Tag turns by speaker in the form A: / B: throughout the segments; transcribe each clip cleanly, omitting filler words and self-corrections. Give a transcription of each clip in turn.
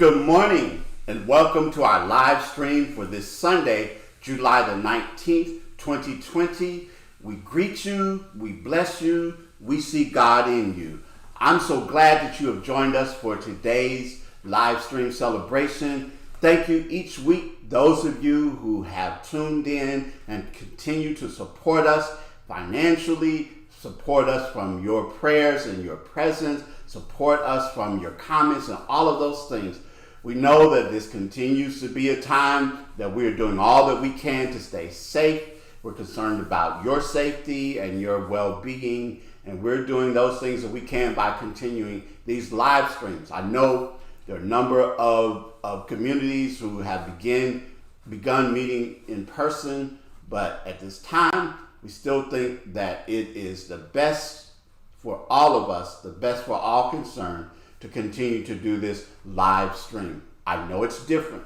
A: Good morning and welcome to our live stream for this Sunday, July the 19th, 2020. We greet you, we bless you, we see God in you. I'm so glad that you have joined us for today's live stream celebration. Thank you each week, those of you who have tuned in and continue to support us financially, support us from your prayers and your presence, support us from your comments and all of those things. We know that this continues to be a time that we're doing all that we can to stay safe. We're concerned about your safety and your well-being, and we're doing those things that we can by continuing these live streams. I know there are a number of communities who have begun meeting in person, but at this time, we still think that it is the best for all of us, the best for all concerned, to continue to do this live stream. I know it's different,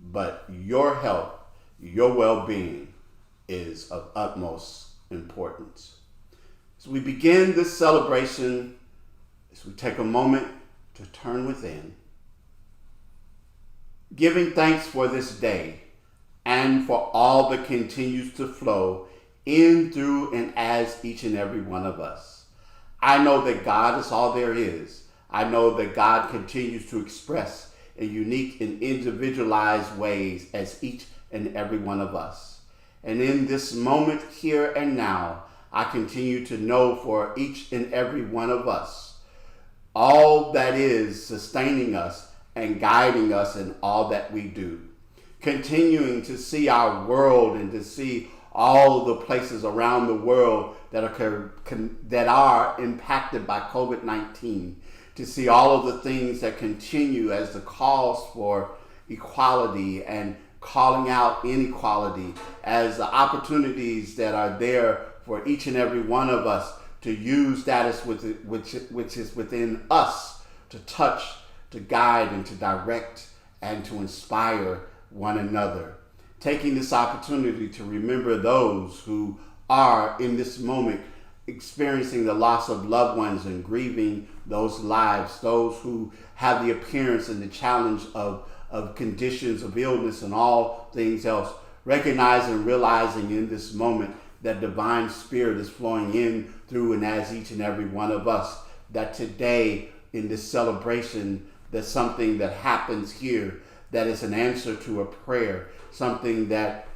A: but your health, your well-being is of utmost importance. As we begin this celebration, as we take a moment to turn within, giving thanks for this day and for all that continues to flow in, through, and as each and every one of us. I know that God is all there is. I know that God continues to express in unique and individualized ways as each and every one of us. And in this moment here and now, I continue to know for each and every one of us all that is sustaining us and guiding us in all that we do. Continuing to see our world and to see all the places around the world that are impacted by COVID-19, to see all of the things that continue as the calls for equality and calling out inequality, as the opportunities that are there for each and every one of us to use that as which is within us to touch, to guide, and to direct, and to inspire one another. Taking this opportunity to remember those who are in this moment experiencing the loss of loved ones and grieving those lives, those who have the appearance and the challenge of conditions of illness and all things else. Recognizing and realizing in this moment that divine spirit is flowing in, through, and as each and every one of us, that today in this celebration, there's something that happens here that is an answer to a prayer, something that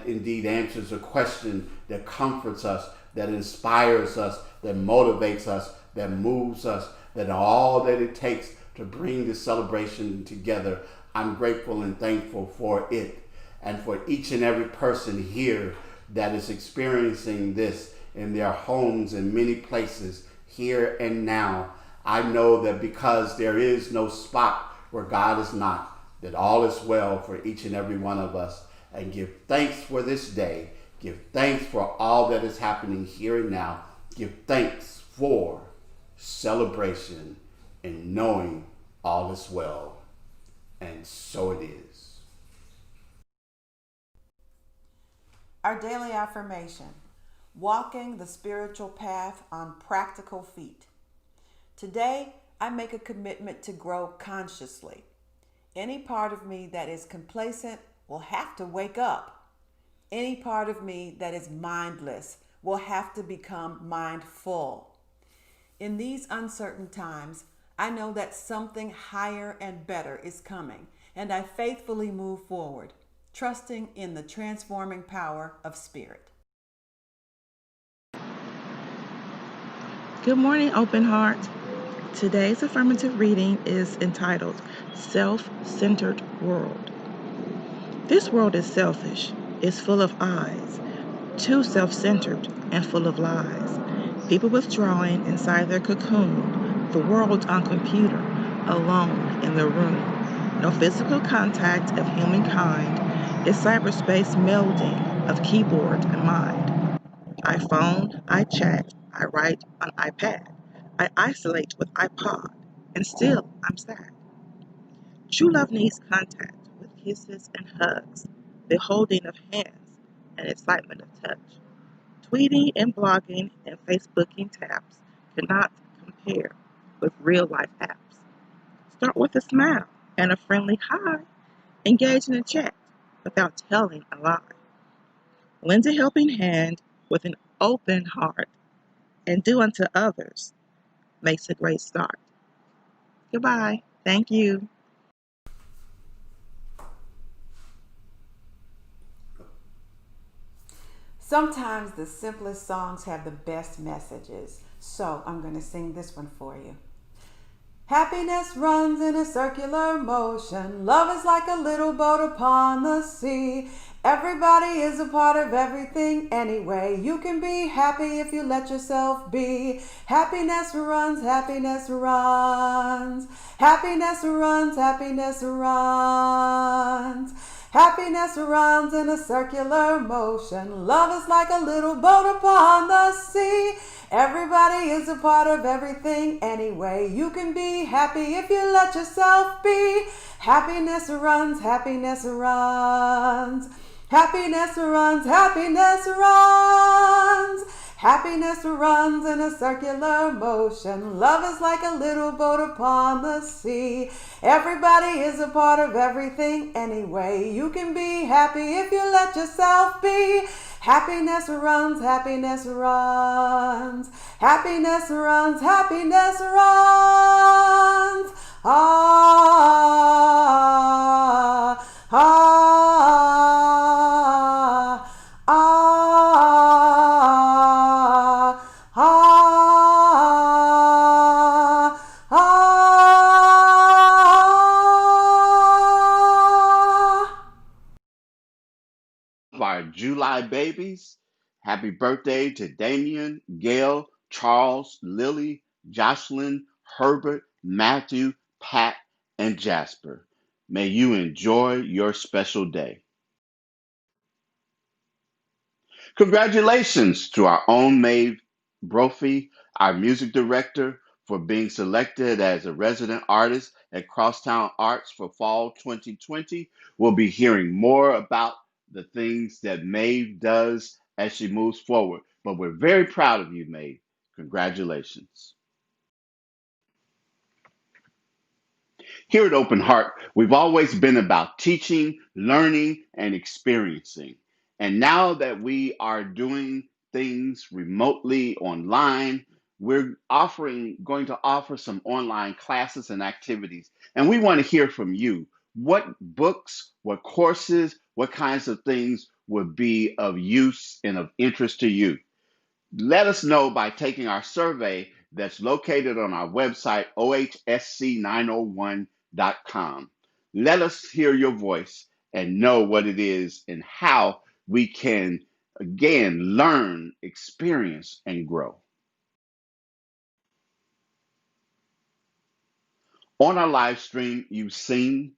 A: indeed answers a question, that comforts us, that inspires us, that motivates us, that moves us, that all that it takes to bring this celebration together. I'm grateful and thankful for it, and for each and every person here that is experiencing this in their homes in many places here and now. I know that because there is no spot where God is not, that all is well for each and every one of us. And give thanks for this day. Give thanks for all that is happening here and now. Give thanks for celebration and knowing all is well. And so it is.
B: Our daily affirmation: walking the spiritual path on practical feet. Today, I make a commitment to grow consciously. Any part of me that is complacent will have to wake up. Any part of me that is mindless will have to become mindful. In these uncertain times, I know that something higher and better is coming, and I faithfully move forward, trusting in the transforming power of spirit.
C: Good morning, Open Heart. Today's affirmative reading is entitled Self-Centered World. This world is selfish, is full of eyes, too self-centered and full of lies. People withdrawing inside their cocoon, the world on computer, alone in the room. No physical contact of humankind, is cyberspace melding of keyboard and mind. I phone, I chat, I write on iPad, I isolate with iPod, and still I'm sad. True love needs contact with kisses and hugs, the holding of hands and excitement of touch. Tweeting and blogging and Facebooking taps cannot compare with real life apps. Start with a smile and a friendly hi. Engage in a chat without telling a lie. Lend a helping hand with an open heart and do unto others makes a great start. Goodbye. Thank you.
B: Sometimes the simplest songs have the best messages. So I'm going to sing this one for you. Happiness runs in a circular motion. Love is like a little boat upon the sea. Everybody is a part of everything anyway. You can be happy if you let yourself be. Happiness runs, happiness runs. Happiness runs, happiness runs. Happiness runs in a circular motion. Love is like a little boat upon the sea. Everybody is a part of everything anyway. You can be happy if you let yourself be. Happiness runs, happiness runs. Happiness runs, happiness runs. Happiness runs in a circular motion. Love is like a little boat upon the sea. Everybody is a part of everything anyway. You can be happy if you let yourself be. Happiness runs, happiness runs. Happiness runs, happiness runs. Ah, ah, ah, ah, ah.
A: Our July babies. Happy birthday to Damien, Gail, Charles, Lily, Jocelyn, Herbert, Matthew, Pat, and Jasper. May you enjoy your special day. Congratulations to our own Maeve Brophy, our music director, for being selected as a resident artist at Crosstown Arts for Fall 2020. We'll be hearing more about the things that Maeve does as she moves forward. But we're very proud of you, Maeve. Congratulations. Here at Open Heart, we've always been about teaching, learning, and experiencing. And now that we are doing things remotely online, going to offer some online classes and activities. And we want to hear from you. What books, what courses, what kinds of things would be of use and of interest to you? Let us know by taking our survey that's located on our website, ohsc901.com. Let us hear your voice and know what it is and how we can, again, learn, experience, and grow. On our live stream, you've seen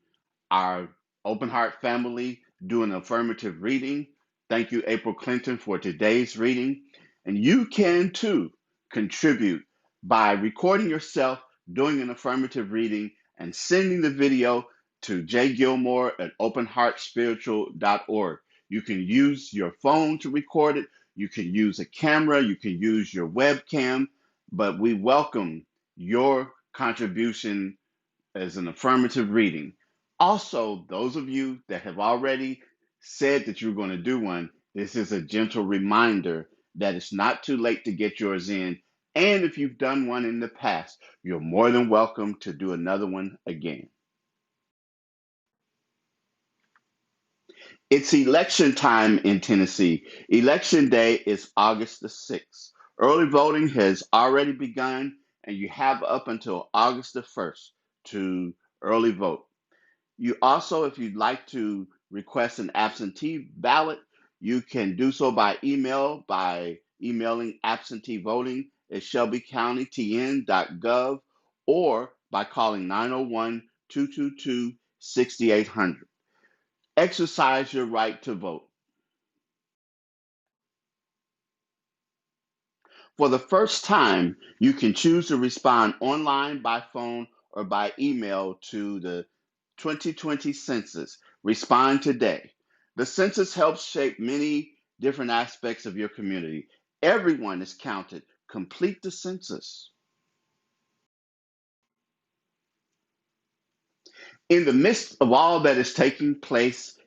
A: our Open Heart family do an affirmative reading. Thank you, April Clinton, for today's reading. And you can too contribute by recording yourself doing an affirmative reading and sending the video to jgilmore@openheartspiritual.org. You can use your phone to record it. You can use a camera. You can use your webcam. But we welcome your contribution as an affirmative reading. Also, those of you that have already said that you're going to do one, this is a gentle reminder that it's not too late to get yours in. And if you've done one in the past, you're more than welcome to do another one again. It's election time in Tennessee. Election day is August the 6th. Early voting has already begun, and you have up until August the 1st to early vote. You also, if you'd like to request an absentee ballot, you can do so by emailing absentee voting at shelbycountytn.gov or by calling 901-222-6800. Exercise your right to vote. For the first time, you can choose to respond online, by phone, or by email to the 2020 census. Respond today. The census helps shape many different aspects of your community. Everyone is counted. Complete the census. In the midst of all that is taking place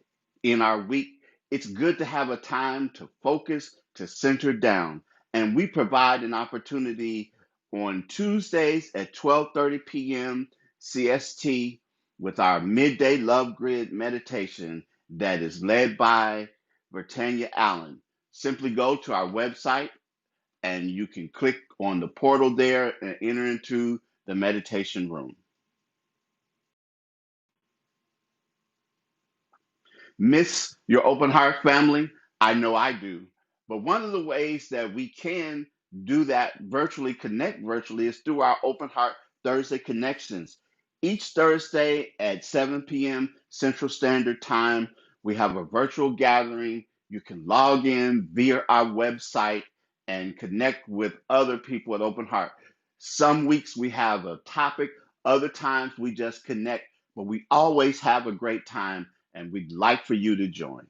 A: in our week, it's good to have a time to focus, to center down. And we provide an opportunity on Tuesdays at 12:30 p.m. CST with our midday love grid meditation that is led by Britannia Allen. Simply go to our website and you can click on the portal there and enter into the meditation room. Miss your open heart family? I know I do. But one of the ways that we can do that virtually, connect virtually, is through our Open Heart Thursday Connections. Each Thursday at 7 p.m. Central Standard Time, we have a virtual gathering. You can log in via our website and connect with other people at Open Heart. Some weeks we have a topic, other times we just connect, but we always have a great time and we'd like for you to join.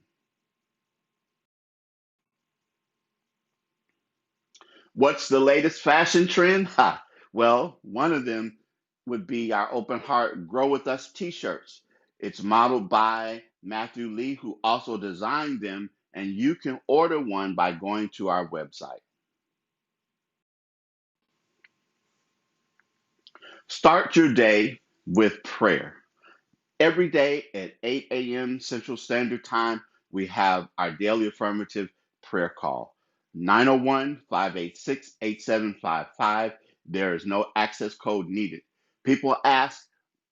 A: What's the latest fashion trend? Ha! Well, one of them would be our Open Heart Grow With Us t-shirts. It's modeled by Matthew Lee, who also designed them, and you can order one by going to our website. Start your day with prayer. Every day at 8 a.m. Central Standard Time, we have our daily affirmative prayer call. 901-586-8755. There is no access code needed. People ask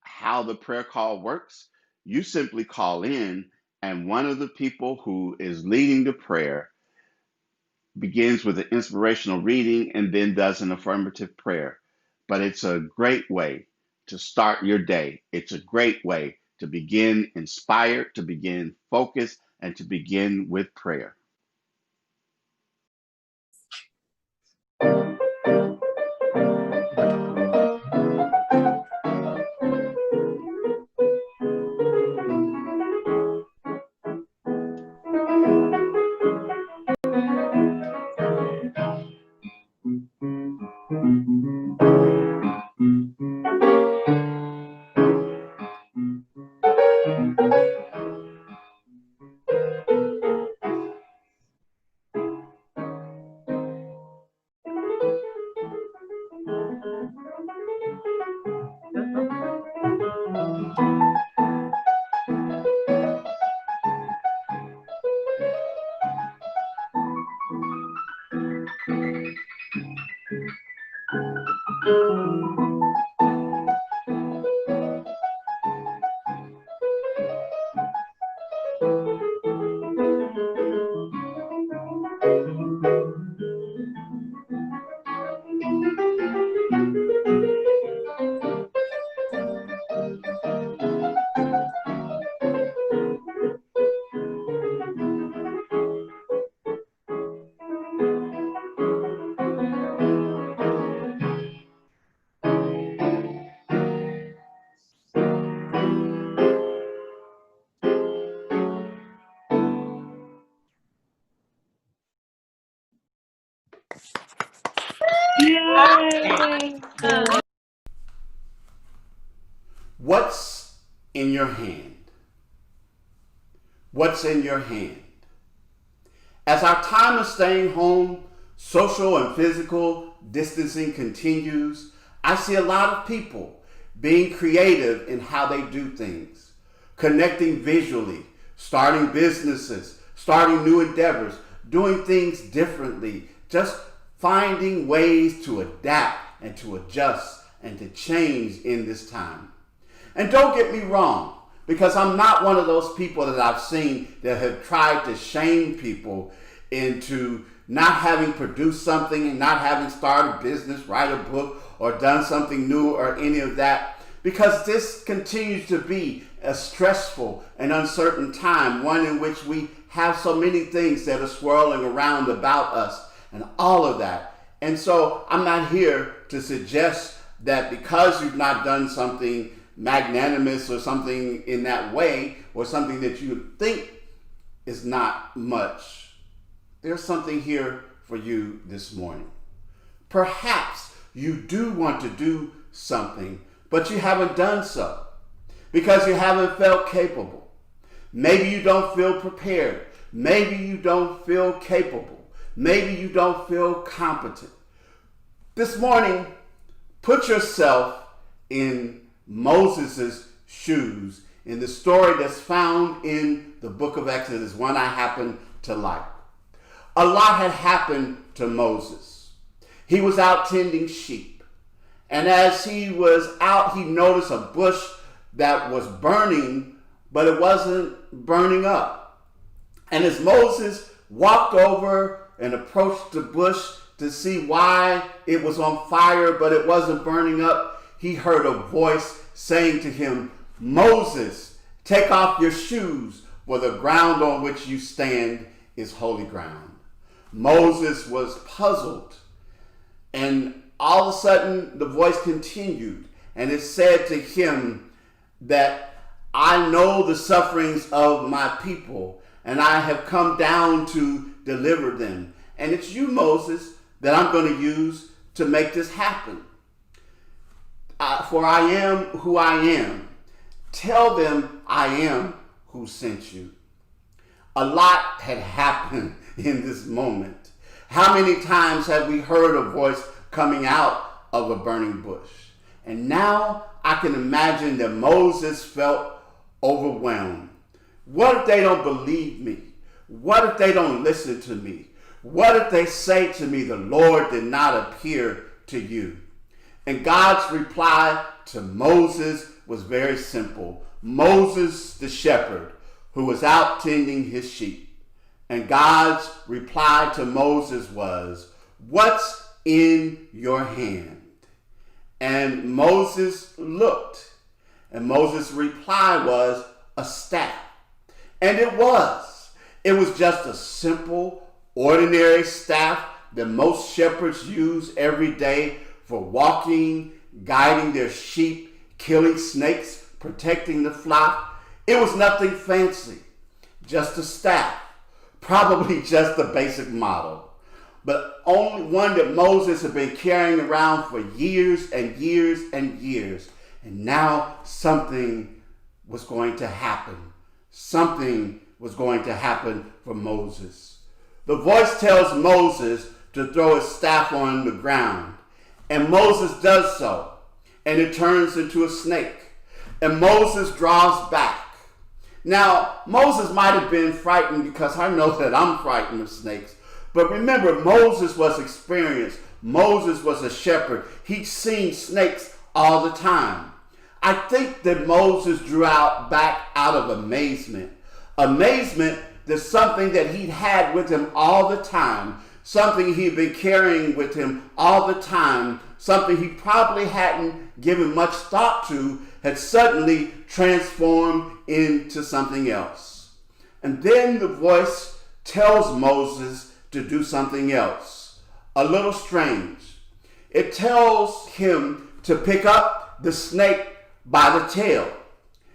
A: how the prayer call works. You simply call in, and one of the people who is leading the prayer begins with an inspirational reading and then does an affirmative prayer. But it's a great way to start your day. It's a great way to begin inspired, to begin focused, and to begin with prayer.
C: Yay!
A: What's in your hand? What's in your hand? As our time of staying home, social and physical distancing continues, I see a lot of people being creative in how they do things, connecting visually, starting businesses, starting new endeavors, doing things differently, just finding ways to adapt and to adjust and to change in this time. And don't get me wrong, because I'm not one of those people that I've seen that have tried to shame people into not having produced something and not having started a business, write a book, or done something new or any of that. Because this continues to be a stressful and uncertain time, one in which we have so many things that are swirling around about us and all of that. And so I'm not here to suggest that because you've not done something magnanimous or something in that way, or something that you think is not much, there's something here for you this morning. Perhaps you do want to do something, but you haven't done so. because you haven't felt capable. Maybe you don't feel prepared. Maybe you don't feel capable. Maybe you don't feel competent. This morning, put yourself in Moses' shoes in the story that's found in the book of Exodus, one I happen to like. A lot had happened to Moses. He was out tending sheep. And as he was out, he noticed a bush that was burning, but it wasn't burning up. And as Moses walked over and approached the bush to see why it was on fire, but it wasn't burning up, he heard a voice saying to him, "Moses, take off your shoes, for the ground on which you stand is holy ground." Moses was puzzled, and all of a sudden the voice continued, and it said to him that I know the sufferings of my people, and I have come down to deliver them. And it's you, Moses, that I'm going to use to make this happen. For I am who I am. Tell them I am who sent you. A lot had happened in this moment. How many times have we heard a voice coming out of a burning bush? And now I can imagine that Moses felt overwhelmed. What if they don't believe me? What if they don't listen to me? What if they say to me, the Lord did not appear to you? And God's reply to Moses was very simple. Moses, the shepherd, who was out tending his sheep. And God's reply to Moses was, "What's in your hand?" And Moses looked. And Moses' reply was, "A staff." And it was. It was just a simple, ordinary staff that most shepherds use every day for walking, guiding their sheep, killing snakes, protecting the flock. It was nothing fancy, just a staff, probably just the basic model, but only one that Moses had been carrying around for years and years and years. And now something was going to happen. Something was going to happen for Moses. The voice tells Moses to throw his staff on the ground. And Moses does so. And it turns into a snake. And Moses draws back. Now, Moses might have been frightened, because I know that I'm frightened of snakes. But remember, Moses was experienced. Moses was a shepherd. He'd seen snakes all the time. I think that Moses drew back out of amazement. Amazement that something that he'd had with him all the time, something he'd been carrying with him all the time, something he probably hadn't given much thought to, had suddenly transformed into something else. And then the voice tells Moses to do something else, a little strange. It tells him to pick up the snake by the tail.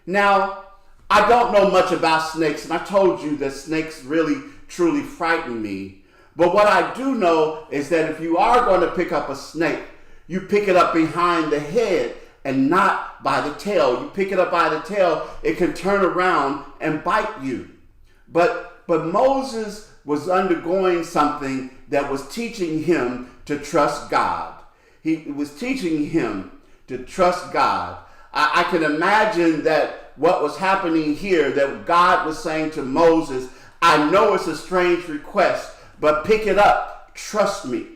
A: Now, I don't know much about snakes, and I told you that snakes really, truly frighten me. But what I do know is that if you are going to pick up a snake, you pick it up behind the head and not by the tail. You pick it up by the tail, it can turn around and bite you. But Moses was undergoing something that was teaching him to trust God. He was teaching him to trust God. I can imagine that what was happening here, that God was saying to Moses, I know it's a strange request, but pick it up. Trust me.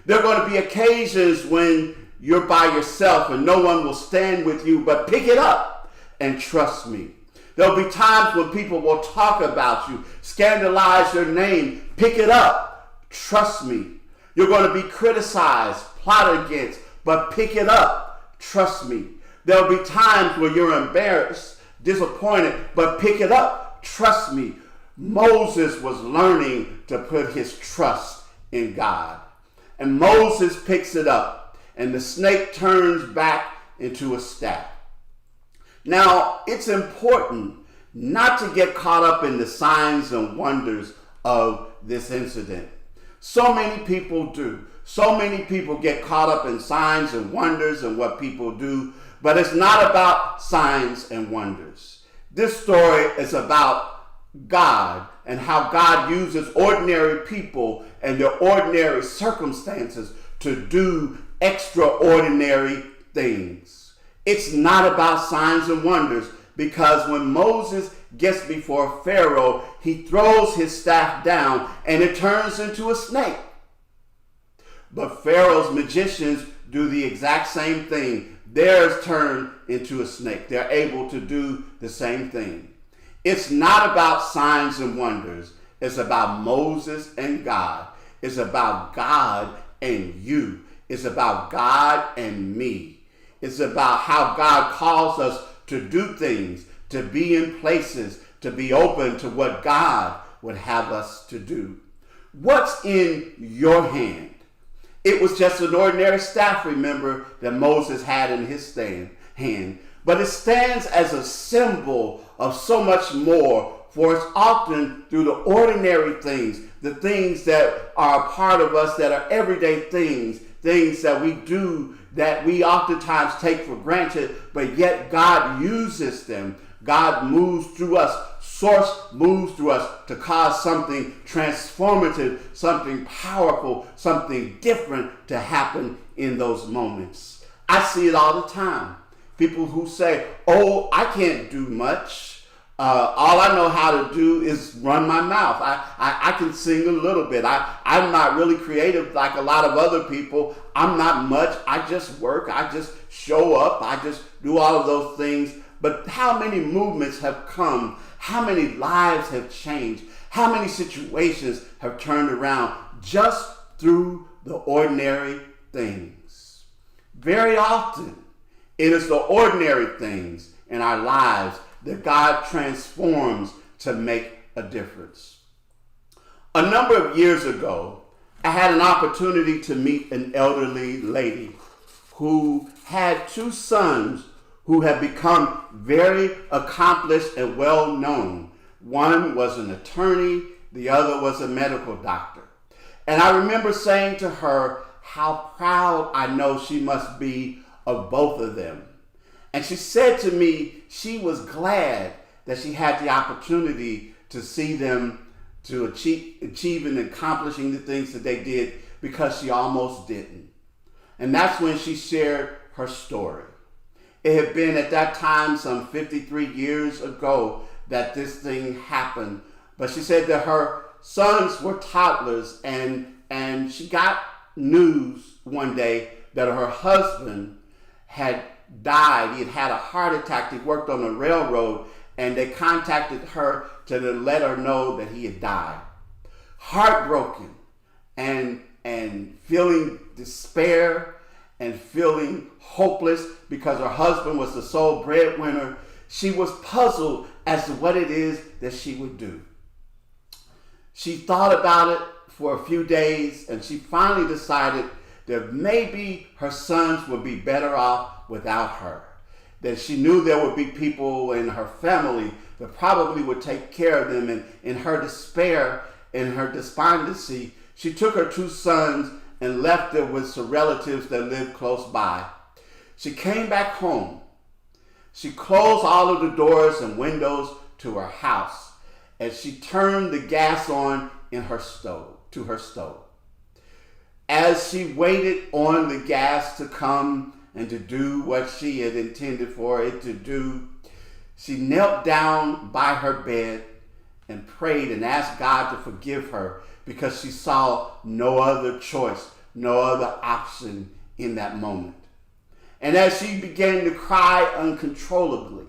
A: There are going to be occasions when you're by yourself and no one will stand with you, but pick it up and trust me. There'll be times when people will talk about you, scandalize your name. Pick it up. Trust me. You're going to be criticized, plotted against, but pick it up. Trust me. There'll be times where you're embarrassed, disappointed, but pick it up. Trust me. Moses was learning to put his trust in God. And Moses picks it up, and the snake turns back into a staff. Now, it's important not to get caught up in the signs and wonders of this incident. So many people do. So many people get caught up in signs and wonders and what people do. But it's not about signs and wonders. This story is about God and how God uses ordinary people and their ordinary circumstances to do extraordinary things. It's not about signs and wonders, because when Moses gets before Pharaoh, he throws his staff down and it turns into a snake. But Pharaoh's magicians do the exact same thing. Theirs turn into a snake. They're able to do the same thing. It's not about signs and wonders. It's about Moses and God. It's about God and you. It's about God and me. It's about how God calls us to do things, to be in places, to be open to what God would have us to do. What's in your hand? It was just an ordinary staff, remember, that Moses had in his hand. But it stands as a symbol of so much more, for it's often through the ordinary things, the things that are a part of us that are everyday things that we do that we oftentimes take for granted, but yet God uses them. God moves through us. Source moves through us to cause something transformative, something powerful, something different to happen in those moments. I see it all the time. People who say, oh, I can't do much. All I know how to do is run my mouth. I can sing a little bit. I'm not really creative like a lot of other people. I'm not much. I just work. I just show up. I just do all of those things. But how many movements have come? How many lives have changed? How many situations have turned around just through the ordinary things? Very often, it is the ordinary things in our lives that God transforms to make a difference. A number of years ago, I had an opportunity to meet an elderly lady who had two sons who had become very accomplished and well known. One was an attorney, the other was a medical doctor. And I remember saying to her how proud I know she must be of both of them. And she said to me she was glad that she had the opportunity to see them to achieve and accomplishing the things that they did, because she almost didn't. And that's when she shared her story. It had been at that time some 53 years ago that this thing happened. But she said that her sons were toddlers, and she got news one day that her husband had died. He had had a heart attack. He worked on a railroad, and they contacted her to let her know that he had died. Heartbroken and feeling despair and feeling hopeless because her husband was the sole breadwinner, she was puzzled as to what it is that she would do. She thought about it for a few days, and she finally decided that maybe her sons would be better off without her. That she knew there would be people in her family that probably would take care of them. And in her despair, in her despondency, she took her two sons and left them with some relatives that lived close by. She came back home. She closed all of the doors and windows to her house, and she turned the gas on in her stove. As she waited on the gas to come and to do what she had intended for it to do, she knelt down by her bed and prayed and asked God to forgive her, because she saw no other choice, no other option in that moment. And as she began to cry uncontrollably,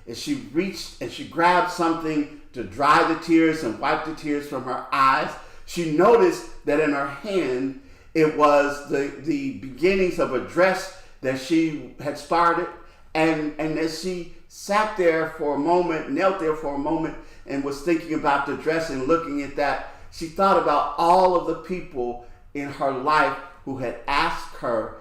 A: as she reached and she grabbed something to dry the tears and wipe the tears from her eyes, she noticed that in her hand it was the beginnings of a dress that she had started. And as she sat there for a moment, knelt there for a moment, and was thinking about the dress and looking at that, she thought about all of the people in her life who had asked her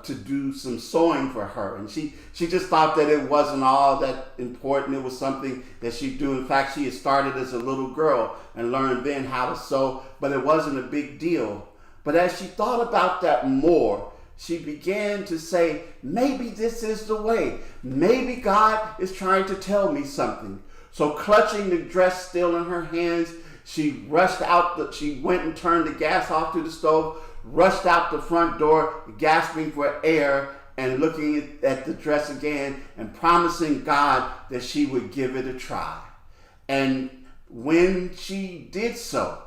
A: to do some sewing for her. And she just thought that it wasn't all that important. It was something that she'd do. In fact, she had started as a little girl and learned then how to sew, but it wasn't a big deal. But as she thought about that more, she began to say, maybe this is the way. Maybe God is trying to tell me something. So clutching the dress still in her hands, she rushed out. She went and turned the gas off to the stove, rushed out the front door, gasping for air and looking at the dress again and promising God that she would give it a try. And when she did so,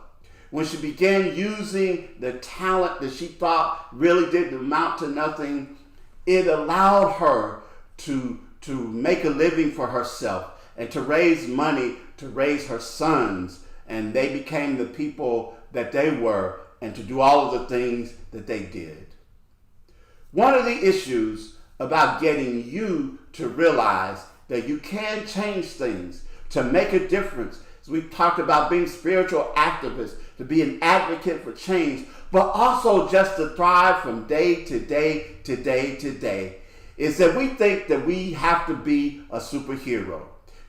A: when she began using the talent that she thought really didn't amount to nothing, it allowed her to make a living for herself and to raise money to raise her sons. And they became the people that they were and to do all of the things that they did. One of the issues about getting you to realize that you can change things, to make a difference. So we talked about being spiritual activists, to be an advocate for change, but also just to thrive from day to day to day to day, is that we think that we have to be a superhero.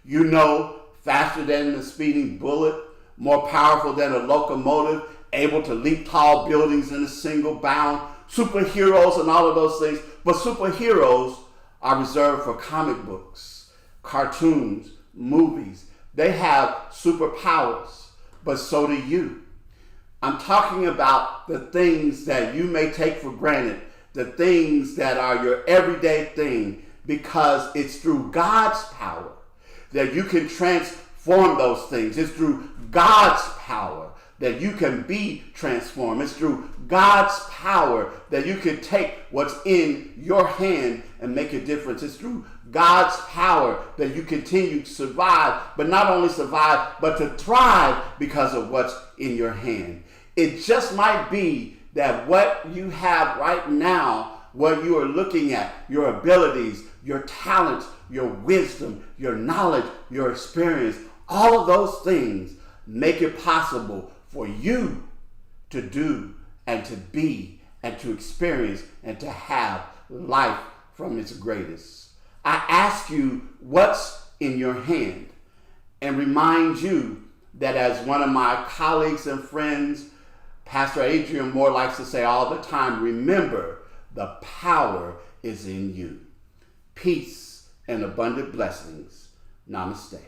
A: You know, faster than a speeding bullet, more powerful than a locomotive, able to leap tall buildings in a single bound, superheroes and all of those things. But superheroes are reserved for comic books, cartoons, movies. They have superpowers, but so do you. I'm talking about the things that you may take for granted, the things that are your everyday thing, because it's through God's power that you can transform those things. It's through God's power that you can be transformed. It's through God's power that you can take what's in your hand and make a difference. It's through God's power that you continue to survive, but not only survive, but to thrive because of what's in your hand. It just might be that what you have right now, what you are looking at, your abilities, your talents, your wisdom, your knowledge, your experience, all of those things make it possible for you to do and to be and to experience and to have life from its greatest. I ask you what's in your hand and remind you that, as one of my colleagues and friends, Pastor Adrian Moore, likes to say all the time, remember, the power is in you. Peace and abundant blessings. Namaste.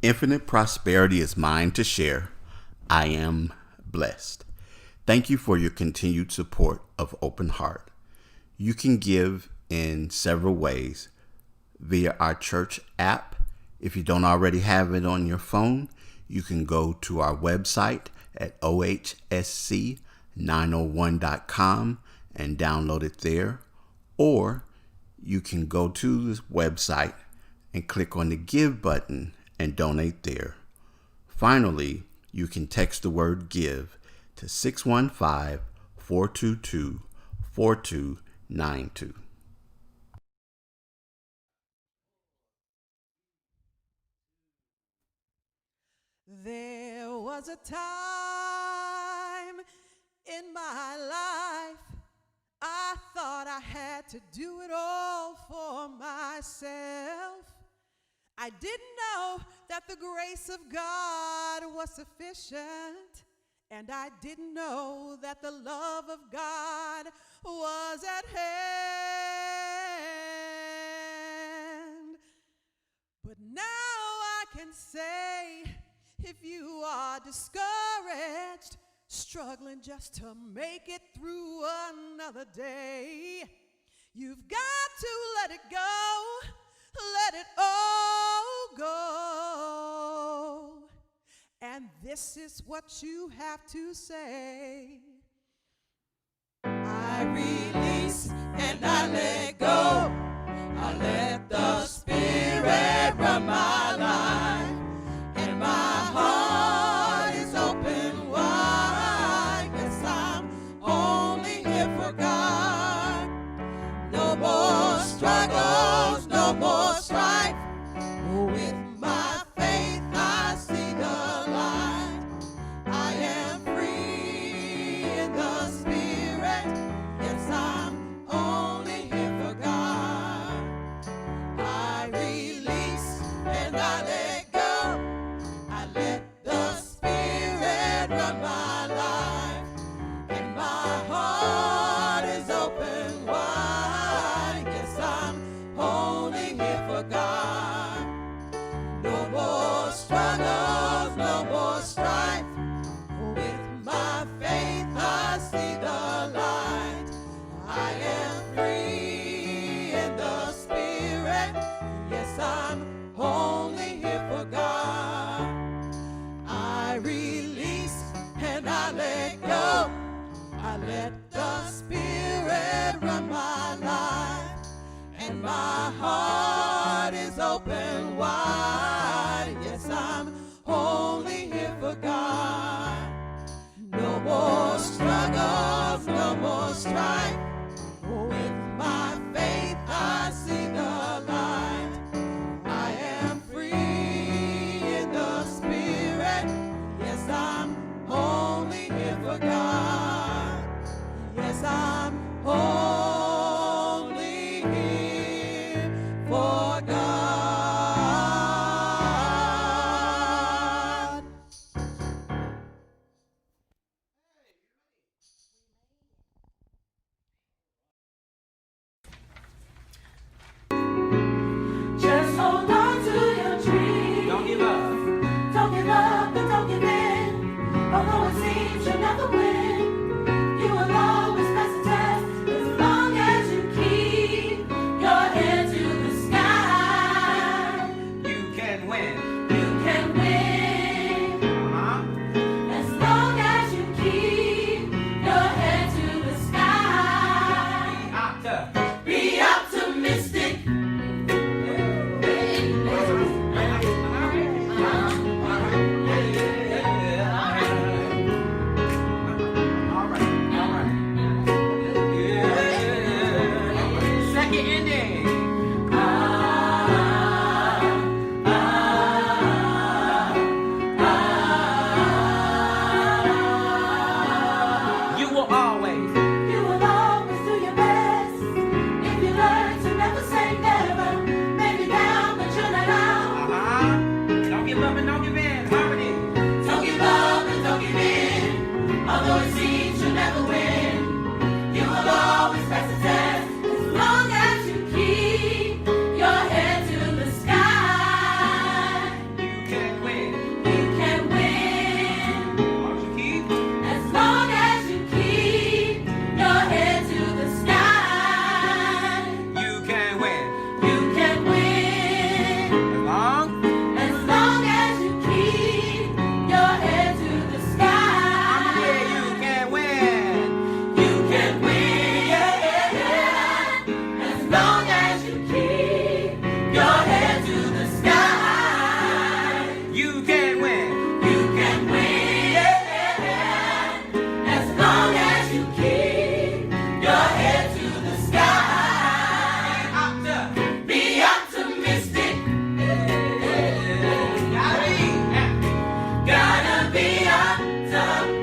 A: Infinite prosperity is mine to share. I am blessed. Thank you for your continued support of Open Heart. You can give in several ways via our church app. If you don't already have it on your phone, you can go to our website at ohsc.org 901.com and download it there. Or you can go to this website and click on the Give button and donate there. Finally, you can text the word GIVE to 615-422-4292.
B: There was a time in my life I thought I had to do it all for myself. I didn't know that the grace of God was sufficient, and I didn't know that the love of God was at hand. But now I can say, if you are discouraged, struggling just to make it through another day, you've got to let it go, let it all go. And this is what you have to say: I release and I let go. I let the Spirit run my life, and my heart is open wide. Yes, I'm only here for God. No more struggles, no more strife. With my faith I see the light. I am free in the Spirit. Yes, I'm only here for God. I release and I let go. I let the Spirit run my life, and my heart is open wide. Yes, I'm only here for God. No more struggles, no more strife. With my faith I see the light. I am free in the Spirit. Yes, I'm only here for God. I release and I let go. I let the Spirit run my life, and my heart is open wide. Yes, I'm only here for God. No more struggles, no more strife. With my faith I see the light. I am free in the Spirit. Yes, I'm only here for God. Yes, I'm only here for God.
D: up.